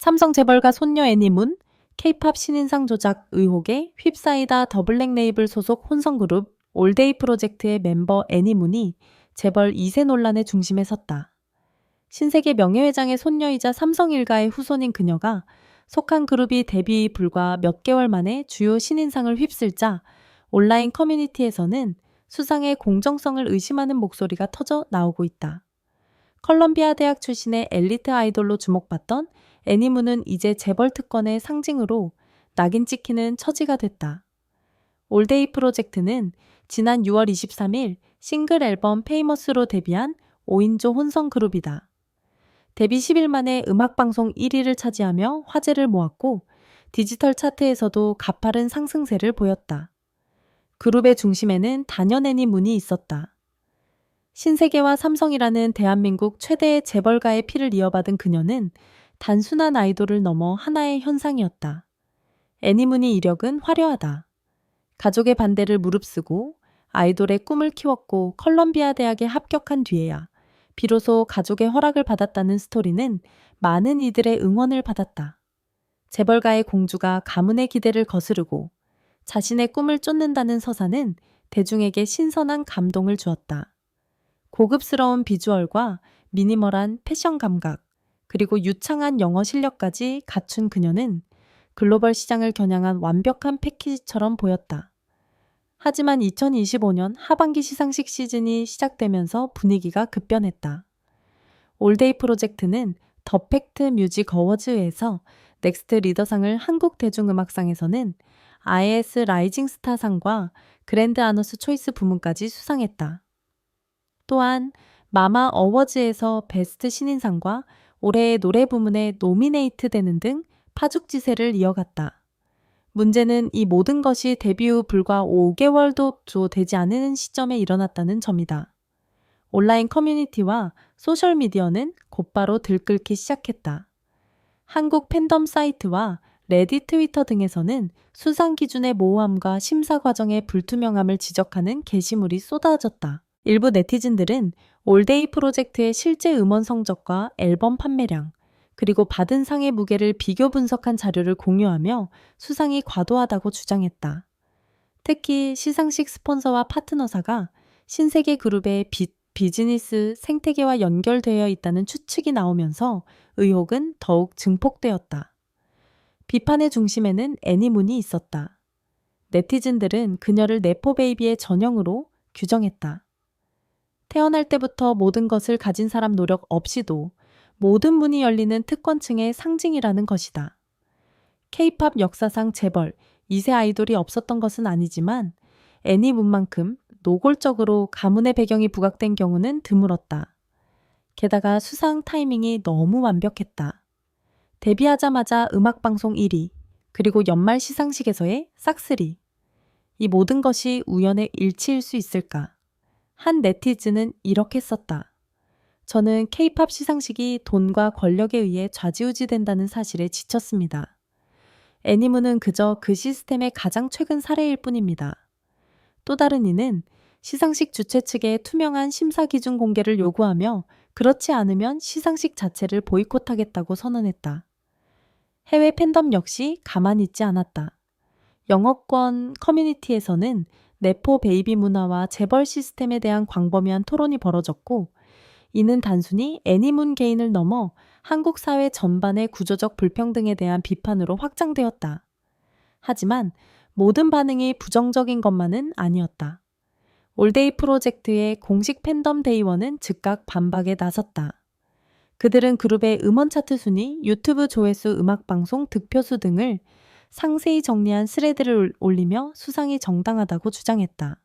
삼성 재벌가 손녀 애니문, K-팝 신인상 조작 의혹에 휩싸이다 더블랙 레이블 소속 혼성그룹 올데이 프로젝트의 멤버 애니문이 재벌 2세 논란의 중심에 섰다. 신세계 명예회장의 손녀이자 삼성 일가의 후손인 그녀가 속한 그룹이 데뷔 불과 몇 개월 만에 주요 신인상을 휩쓸자 온라인 커뮤니티에서는 수상의 공정성을 의심하는 목소리가 터져 나오고 있다. 컬럼비아 대학 출신의 엘리트 아이돌로 주목받던 애니문은 이제 재벌 특권의 상징으로 낙인 찍히는 처지가 됐다. 올데이 프로젝트는 지난 6월 23일 싱글 앨범 페이머스로 데뷔한 5인조 혼성 그룹이다. 데뷔 10일 만에 음악방송 1위를 차지하며 화제를 모았고 디지털 차트에서도 가파른 상승세를 보였다. 그룹의 중심에는 단연 애니문이 있었다. 신세계와 삼성이라는 대한민국 최대의 재벌가의 피를 이어받은 그녀는 단순한 아이돌을 넘어 하나의 현상이었다. 애니문의 이력은 화려하다. 가족의 반대를 무릅쓰고 아이돌의 꿈을 키웠고 컬럼비아 대학에 합격한 뒤에야 비로소 가족의 허락을 받았다는 스토리는 많은 이들의 응원을 받았다. 재벌가의 공주가 가문의 기대를 거스르고 자신의 꿈을 쫓는다는 서사는 대중에게 신선한 감동을 주었다. 고급스러운 비주얼과 미니멀한 패션 감각, 그리고 유창한 영어 실력까지 갖춘 그녀는 글로벌 시장을 겨냥한 완벽한 패키지처럼 보였다. 하지만 2025년 하반기 시상식 시즌이 시작되면서 분위기가 급변했다. 올데이 프로젝트는 더 팩트 뮤직 어워즈에서 넥스트 리더상을 한국 대중음악상에서는 IS 라이징 스타상과 그랜드 아너스 초이스 부문까지 수상했다. 또한 마마 어워즈에서 베스트 신인상과 올해의 노래 부문에 노미네이트 되는 등 파죽지세를 이어갔다. 문제는 이 모든 것이 데뷔 후 불과 5개월도 되지 않은 시점에 일어났다는 점이다. 온라인 커뮤니티와 소셜미디어는 곧바로 들끓기 시작했다. 한국 팬덤 사이트와 레딧 트위터 등에서는 수상 기준의 모호함과 심사 과정의 불투명함을 지적하는 게시물이 쏟아졌다. 일부 네티즌들은 올데이 프로젝트의 실제 음원 성적과 앨범 판매량, 그리고 받은 상의 무게를 비교 분석한 자료를 공유하며 수상이 과도하다고 주장했다. 특히 시상식 스폰서와 파트너사가 신세계 그룹의 비즈니스 생태계와 연결되어 있다는 추측이 나오면서 의혹은 더욱 증폭되었다. 비판의 중심에는 애니문이 있었다. 네티즌들은 그녀를 네포 베이비의 전형으로 규정했다. 태어날 때부터 모든 것을 가진 사람 노력 없이도 모든 문이 열리는 특권층의 상징이라는 것이다. K-팝 역사상 재벌 2세 아이돌이 없었던 것은 아니지만 애니문만큼 노골적으로 가문의 배경이 부각된 경우는 드물었다. 게다가 수상 타이밍이 너무 완벽했다. 데뷔하자마자 음악방송 1위, 그리고 연말 시상식에서의 싹쓸이. 이 모든 것이 우연의 일치일 수 있을까? 한 네티즌은 이렇게 썼다. 저는 K-팝 시상식이 돈과 권력에 의해 좌지우지된다는 사실에 지쳤습니다. 애니문은 그저 그 시스템의 가장 최근 사례일 뿐입니다. 또 다른 이는 시상식 주최 측에 투명한 심사 기준 공개를 요구하며 그렇지 않으면 시상식 자체를 보이콧하겠다고 선언했다. 해외 팬덤 역시 가만히 있지 않았다. 영어권 커뮤니티에서는 네포 베이비 문화와 재벌 시스템에 대한 광범위한 토론이 벌어졌고, 이는 단순히 애니문 개인을 넘어 한국 사회 전반의 구조적 불평등에 대한 비판으로 확장되었다. 하지만 모든 반응이 부정적인 것만은 아니었다. 올데이 프로젝트의 공식 팬덤 대의원은 즉각 반박에 나섰다. 그들은 그룹의 음원 차트 순위, 유튜브 조회수, 음악방송, 득표수 등을 상세히 정리한 스레드를 올리며 수상이 정당하다고 주장했다.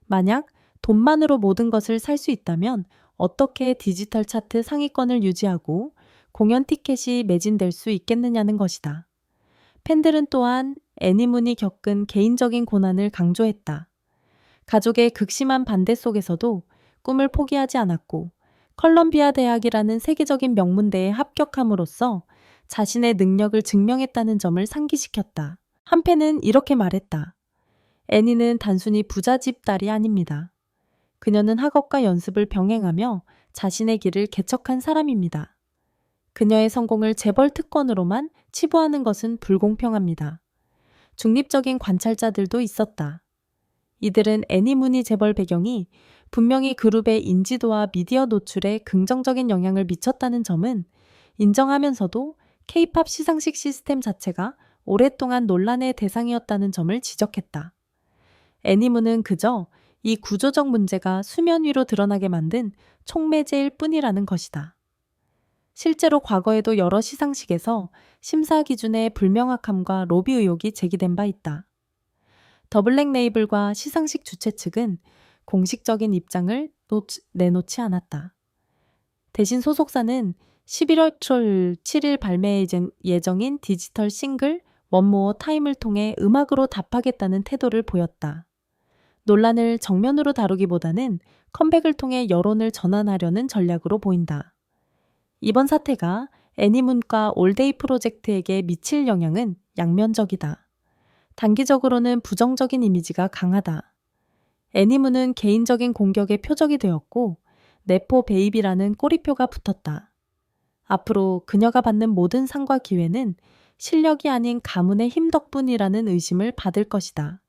만약 돈만으로 모든 것을 살 수 있다면 어떻게 디지털 차트 상위권을 유지하고 공연 티켓이 매진될 수 있겠느냐는 것이다. 팬들은 또한 애니문이 겪은 개인적인 고난을 강조했다. 가족의 극심한 반대 속에서도 꿈을 포기하지 않았고 컬럼비아 대학이라는 세계적인 명문대에 합격함으로써 자신의 능력을 증명했다는 점을 상기시켰다. 한 팬은 이렇게 말했다. 애니는 단순히 부잣집 딸이 아닙니다. 그녀는 학업과 연습을 병행하며 자신의 길을 개척한 사람입니다. 그녀의 성공을 재벌 특권으로만 치부하는 것은 불공평합니다. 중립적인 관찰자들도 있었다. 이들은 애니문이 재벌 배경이 분명히 그룹의 인지도와 미디어 노출에 긍정적인 영향을 미쳤다는 점은 인정하면서도 K-팝 시상식 시스템 자체가 오랫동안 논란의 대상이었다는 점을 지적했다. 애니문은 그저 이 구조적 문제가 수면 위로 드러나게 만든 촉매제일 뿐이라는 것이다. 실제로 과거에도 여러 시상식에서 심사 기준의 불명확함과 로비 의혹이 제기된 바 있다. 더 블랙 레이블과 시상식 주최 측은 공식적인 입장을 내놓지 않았다. 대신 소속사는 11월 7일 발매 예정인 디지털 싱글 원모어 타임을 통해 음악으로 답하겠다는 태도를 보였다. 논란을 정면으로 다루기보다는 컴백을 통해 여론을 전환하려는 전략으로 보인다. 이번 사태가 애니문과 올데이 프로젝트에게 미칠 영향은 양면적이다. 단기적으로는 부정적인 이미지가 강하다. 애니문은 개인적인 공격의 표적이 되었고 네포 베이비라는 꼬리표가 붙었다. 앞으로 그녀가 받는 모든 상과 기회는 실력이 아닌 가문의 힘 덕분이라는 의심을 받을 것이다.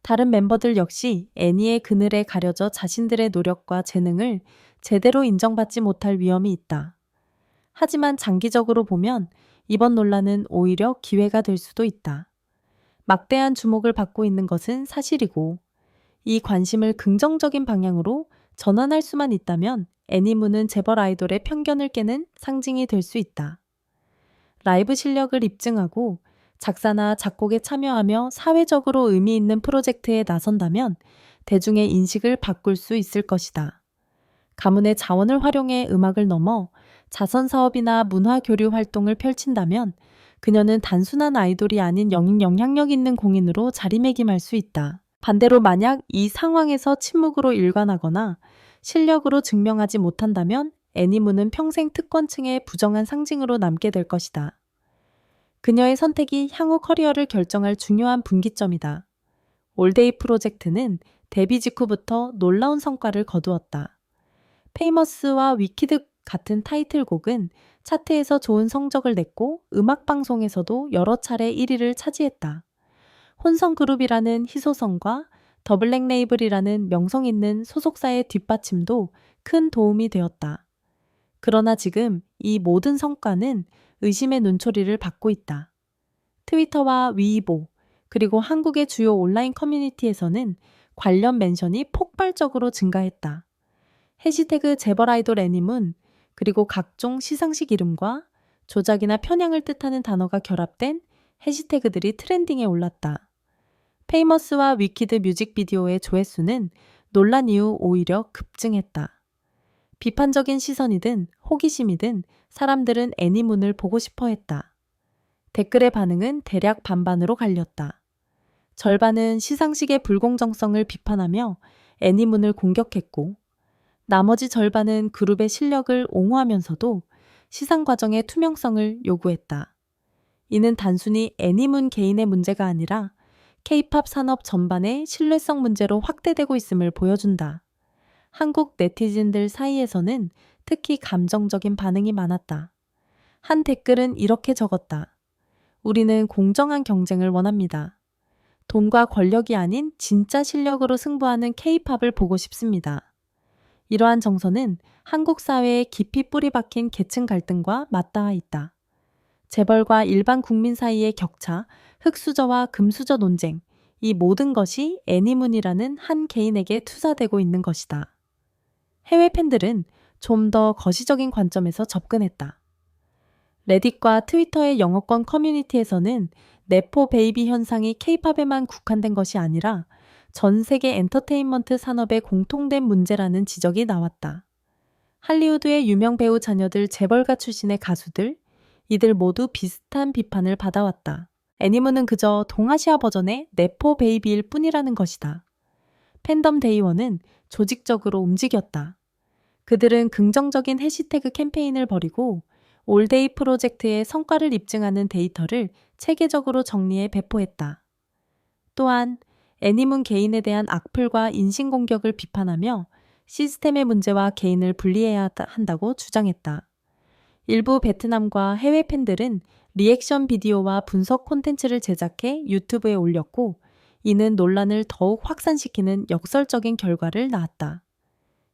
다른 멤버들 역시 애니의 그늘에 가려져 자신들의 노력과 재능을 제대로 인정받지 못할 위험이 있다. 하지만 장기적으로 보면 이번 논란은 오히려 기회가 될 수도 있다. 막대한 주목을 받고 있는 것은 사실이고 이 관심을 긍정적인 방향으로 전환할 수만 있다면 애니문은 재벌 아이돌의 편견을 깨는 상징이 될 수 있다. 라이브 실력을 입증하고 작사나 작곡에 참여하며 사회적으로 의미 있는 프로젝트에 나선다면 대중의 인식을 바꿀 수 있을 것이다. 가문의 자원을 활용해 음악을 넘어 자선 사업이나 문화 교류 활동을 펼친다면 그녀는 단순한 아이돌이 아닌 영향력 있는 공인으로 자리매김할 수 있다. 반대로 만약 이 상황에서 침묵으로 일관하거나 실력으로 증명하지 못한다면 애니문은 평생 특권층의 부정한 상징으로 남게 될 것이다. 그녀의 선택이 향후 커리어를 결정할 중요한 분기점이다. 올데이 프로젝트는 데뷔 직후부터 놀라운 성과를 거두었다. 페이머스와 위키드 같은 타이틀곡은 차트에서 좋은 성적을 냈고 음악방송에서도 여러 차례 1위를 차지했다. 혼성그룹이라는 희소성과 더 블랙 레이블이라는 명성 있는 소속사의 뒷받침도 큰 도움이 되었다. 그러나 지금 이 모든 성과는 의심의 눈초리를 받고 있다. 트위터와 위이보, 그리고 한국의 주요 온라인 커뮤니티에서는 관련 멘션이 폭발적으로 증가했다. 해시태그 재벌 아이돌 애니문, 그리고 각종 시상식 이름과 조작이나 편향을 뜻하는 단어가 결합된 해시태그들이 트렌딩에 올랐다. 페이머스와 위키드 뮤직비디오의 조회수는 논란 이후 오히려 급증했다. 비판적인 시선이든 호기심이든 사람들은 애니문을 보고 싶어 했다. 댓글의 반응은 대략 반반으로 갈렸다. 절반은 시상식의 불공정성을 비판하며 애니문을 공격했고, 나머지 절반은 그룹의 실력을 옹호하면서도 시상 과정의 투명성을 요구했다. 이는 단순히 애니문 개인의 문제가 아니라 K-팝 산업 전반의 신뢰성 문제로 확대되고 있음을 보여준다. 한국 네티즌들 사이에서는 특히 감정적인 반응이 많았다. 한 댓글은 이렇게 적었다. 우리는 공정한 경쟁을 원합니다. 돈과 권력이 아닌 진짜 실력으로 승부하는 K-팝을 보고 싶습니다. 이러한 정서는 한국 사회에 깊이 뿌리 박힌 계층 갈등과 맞닿아 있다. 재벌과 일반 국민 사이의 격차, 흑수저와 금수저 논쟁, 이 모든 것이 애니문이라는 한 개인에게 투사되고 있는 것이다. 해외 팬들은 좀 더 거시적인 관점에서 접근했다. 레딧과 트위터의 영어권 커뮤니티에서는 네포 베이비 현상이 K-팝에만 국한된 것이 아니라 전 세계 엔터테인먼트 산업의 공통된 문제라는 지적이 나왔다. 할리우드의 유명 배우 자녀들 재벌가 출신의 가수들, 이들 모두 비슷한 비판을 받아왔다. 애니문은 그저 동아시아 버전의 네포 베이비일 뿐이라는 것이다. 팬덤 데이원은 조직적으로 움직였다. 그들은 긍정적인 해시태그 캠페인을 벌이고 올데이 프로젝트의 성과를 입증하는 데이터를 체계적으로 정리해 배포했다. 또한 애니문 개인에 대한 악플과 인신공격을 비판하며 시스템의 문제와 개인을 분리해야 한다고 주장했다. 일부 베트남과 해외 팬들은 리액션 비디오와 분석 콘텐츠를 제작해 유튜브에 올렸고, 이는 논란을 더욱 확산시키는 역설적인 결과를 낳았다.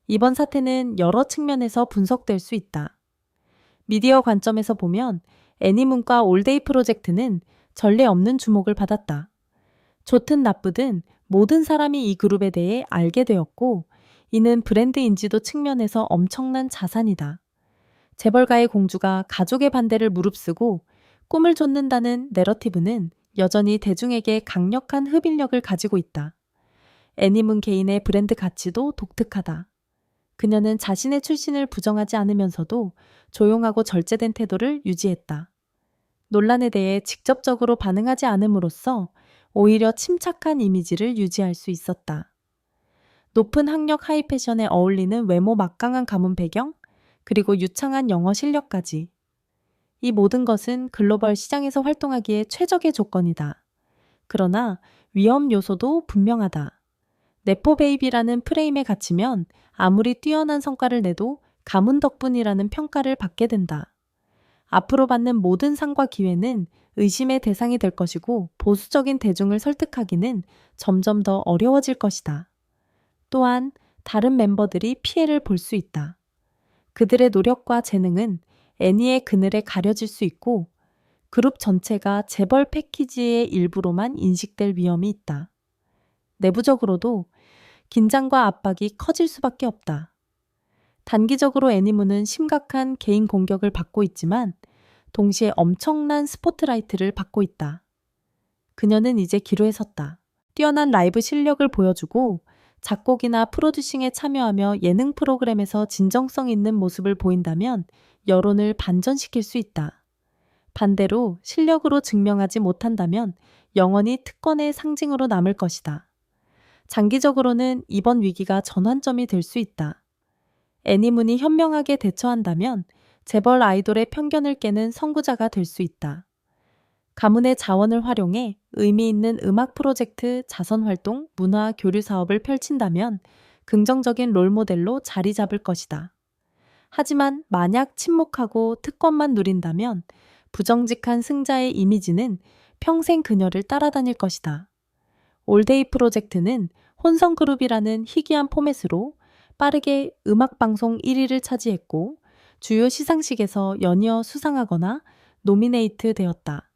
이번 사태는 여러 측면에서 분석될 수 있다. 미디어 관점에서 보면 애니문과 올데이 프로젝트는 전례 없는 주목을 받았다. 좋든 나쁘든 모든 사람이 이 그룹에 대해 알게 되었고, 이는 브랜드 인지도 측면에서 엄청난 자산이다. 재벌가의 공주가 가족의 반대를 무릅쓰고 꿈을 좇는다는 내러티브는 여전히 대중에게 강력한 흡인력을 가지고 있다. 애니문 개인의 브랜드 가치도 독특하다. 그녀는 자신의 출신을 부정하지 않으면서도 조용하고 절제된 태도를 유지했다. 논란에 대해 직접적으로 반응하지 않음으로써 오히려 침착한 이미지를 유지할 수 있었다. 높은 학력 하이 패션에 어울리는 외모 막강한 가문 배경, 그리고 유창한 영어 실력까지. 이 모든 것은 글로벌 시장에서 활동하기에 최적의 조건이다. 그러나 위험 요소도 분명하다. 네포 베이비라는 프레임에 갇히면 아무리 뛰어난 성과를 내도 가문 덕분이라는 평가를 받게 된다. 앞으로 받는 모든 상과 기회는 의심의 대상이 될 것이고, 보수적인 대중을 설득하기는 점점 더 어려워질 것이다. 또한 다른 멤버들이 피해를 볼 수 있다. 그들의 노력과 재능은 애니의 그늘에 가려질 수 있고, 그룹 전체가 재벌 패키지의 일부로만 인식될 위험이 있다. 내부적으로도 긴장과 압박이 커질 수밖에 없다. 단기적으로 애니문은 심각한 개인 공격을 받고 있지만, 동시에 엄청난 스포트라이트를 받고 있다. 그녀는 이제 기로에 섰다. 뛰어난 라이브 실력을 보여주고 작곡이나 프로듀싱에 참여하며 예능 프로그램에서 진정성 있는 모습을 보인다면 여론을 반전시킬 수 있다. 반대로 실력으로 증명하지 못한다면 영원히 특권의 상징으로 남을 것이다. 장기적으로는 이번 위기가 전환점이 될 수 있다. 애니문이 현명하게 대처한다면 재벌 아이돌의 편견을 깨는 선구자가 될 수 있다. 가문의 자원을 활용해 의미 있는 음악 프로젝트, 자선활동, 문화 교류 사업을 펼친다면 긍정적인 롤모델로 자리 잡을 것이다. 하지만 만약 침묵하고 특권만 누린다면 부정직한 승자의 이미지는 평생 그녀를 따라다닐 것이다. 올데이 프로젝트는 혼성그룹이라는 희귀한 포맷으로 빠르게 음악방송 1위를 차지했고, 주요 시상식에서 연이어 수상하거나 노미네이트 되었다.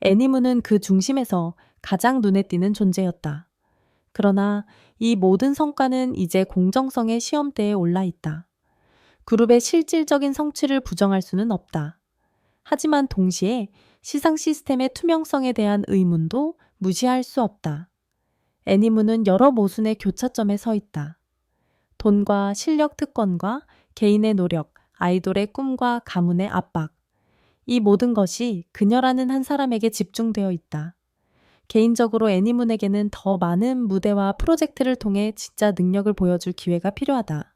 애니문은 그 중심에서 가장 눈에 띄는 존재였다. 그러나 이 모든 성과는 이제 공정성의 시험대에 올라 있다. 그룹의 실질적인 성취를 부정할 수는 없다. 하지만 동시에 시상 시스템의 투명성에 대한 의문도 무시할 수 없다. 애니문은 여러 모순의 교차점에 서 있다. 돈과 실력 특권과 개인의 노력, 아이돌의 꿈과 가문의 압박. 이 모든 것이 그녀라는 한 사람에게 집중되어 있다. 개인적으로 애니문에게는 더 많은 무대와 프로젝트를 통해 진짜 능력을 보여줄 기회가 필요하다.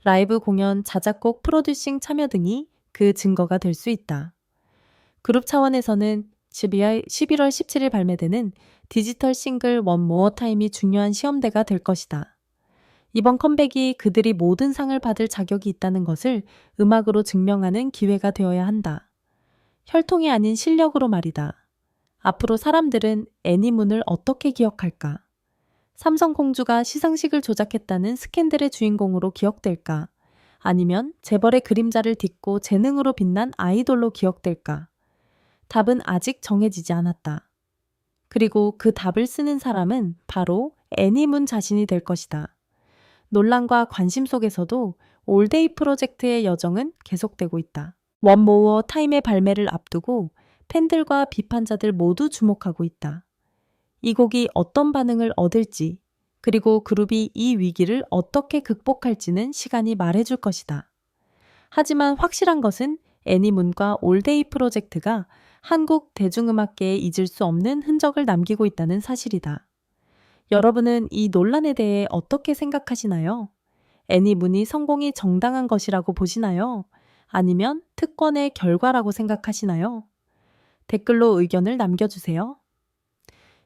라이브 공연, 자작곡, 프로듀싱 참여 등이 그 증거가 될 수 있다. 그룹 차원에서는 11월 17일 발매되는 디지털 싱글 One More Time이 중요한 시험대가 될 것이다. 이번 컴백이 그들이 모든 상을 받을 자격이 있다는 것을 음악으로 증명하는 기회가 되어야 한다. 혈통이 아닌 실력으로 말이다. 앞으로 사람들은 애니문을 어떻게 기억할까? 삼성공주가 시상식을 조작했다는 스캔들의 주인공으로 기억될까? 아니면 재벌의 그림자를 딛고 재능으로 빛난 아이돌로 기억될까? 답은 아직 정해지지 않았다. 그리고 그 답을 쓰는 사람은 바로 애니문 자신이 될 것이다. 논란과 관심 속에서도 올데이 프로젝트의 여정은 계속되고 있다. 원 모어 타임의 발매를 앞두고 팬들과 비판자들 모두 주목하고 있다. 이 곡이 어떤 반응을 얻을지, 그리고 그룹이 이 위기를 어떻게 극복할지는 시간이 말해줄 것이다. 하지만 확실한 것은 애니문과 올데이 프로젝트가 한국 대중음악계에 잊을 수 없는 흔적을 남기고 있다는 사실이다. 여러분은 이 논란에 대해 어떻게 생각하시나요? 애니문이 성공이 정당한 것이라고 보시나요? 아니면 특권의 결과라고 생각하시나요? 댓글로 의견을 남겨주세요.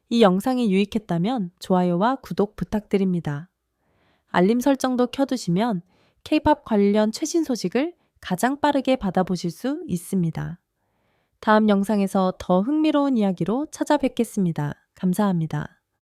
이 영상이 유익했다면 좋아요와 구독 부탁드립니다. 알림 설정도 켜두시면 K-POP 관련 최신 소식을 가장 빠르게 받아보실 수 있습니다. 다음 영상에서 더 흥미로운 이야기로 찾아뵙겠습니다. 감사합니다.